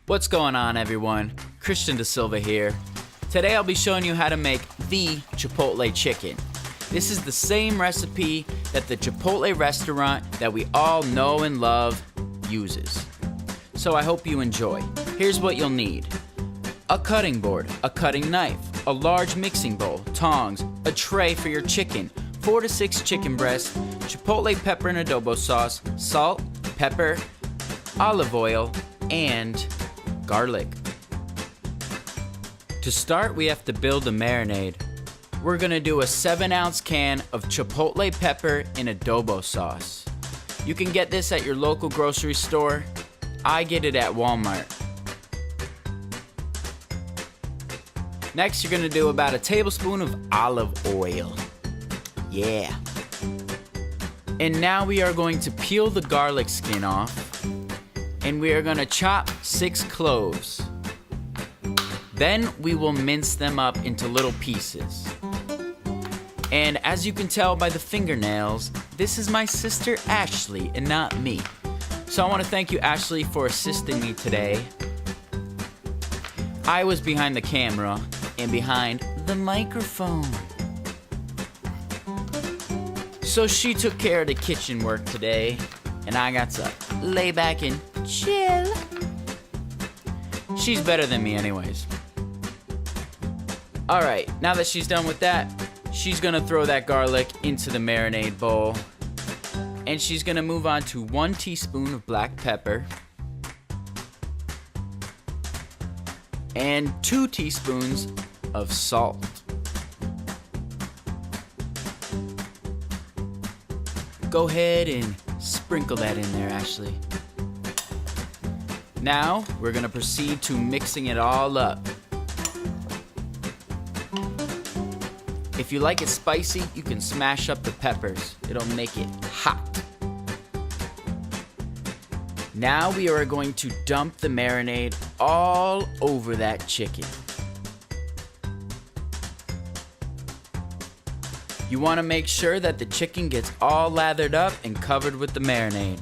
What's going on, everyone? Christian Da Silva here. Today I'll be showing you how to make the Chipotle chicken. This is the same recipe that the Chipotle restaurant that we all know and love uses. So I hope you enjoy. Here's what you'll need: a cutting board, a cutting knife, a large mixing bowl, tongs, a tray for your chicken, 4 to 6 chicken breasts, chipotle pepper and adobo sauce, salt, pepper, olive oil, and garlic. To start, we have to build a marinade. We're gonna do a 7-ounce can of chipotle pepper and adobo sauce. You can get this at your local grocery store. I get it at Walmart. Next, you're gonna do about a tablespoon of olive oil. Yeah. And now we are going to peel the garlic skin off, and we are gonna chop 6 cloves. Then we will mince them up into little pieces. And as you can tell by the fingernails, this is my sister Ashley and not me. So I want to thank you, Ashley, for assisting me today. I was behind the camera and behind the microphone. So she took care of the kitchen work today, and I got to lay back and chill. She's better than me anyways. Alright, now that she's done with that, she's gonna throw that garlic into the marinade bowl. And she's gonna move on to 1 teaspoon of black pepper and 2 teaspoons of salt. Go ahead and sprinkle that in there, Ashley. Now, we're gonna proceed to mixing it all up. If you like it spicy, you can smash up the peppers. It'll make it hot. Now we are going to dump the marinade all over that chicken. You want to make sure that the chicken gets all lathered up and covered with the marinade.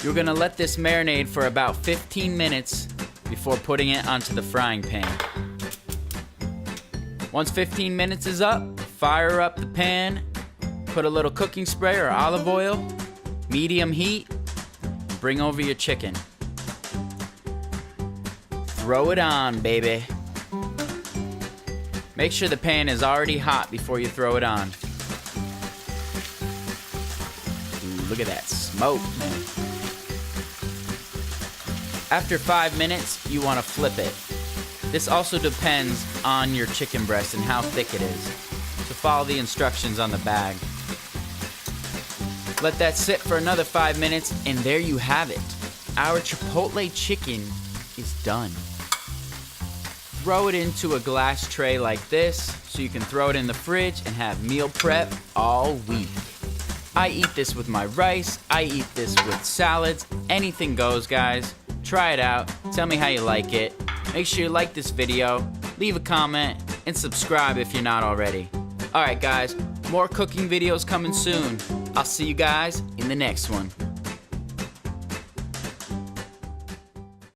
You're gonna let this marinate for about 15 minutes before putting it onto the frying pan. Once 15 minutes is up, fire up the pan, put a little cooking spray or olive oil, medium heat, and bring over your chicken. Throw it on, baby. Make sure the pan is already hot before you throw it on. Ooh, look at that smoke, man. After 5 minutes, you want to flip it. This also depends on your chicken breast and how thick it is, so follow the instructions on the bag. Let that sit for another 5 minutes, and there you have it. Our Chipotle chicken is done. Throw it into a glass tray like this, so you can throw it in the fridge and have meal prep all week. I eat this with my rice, I eat this with salads, anything goes, guys. Try it out, tell me how you like it. Make sure you like this video, leave a comment, and subscribe if you're not already. Alright guys, more cooking videos coming soon. I'll see you guys in the next one.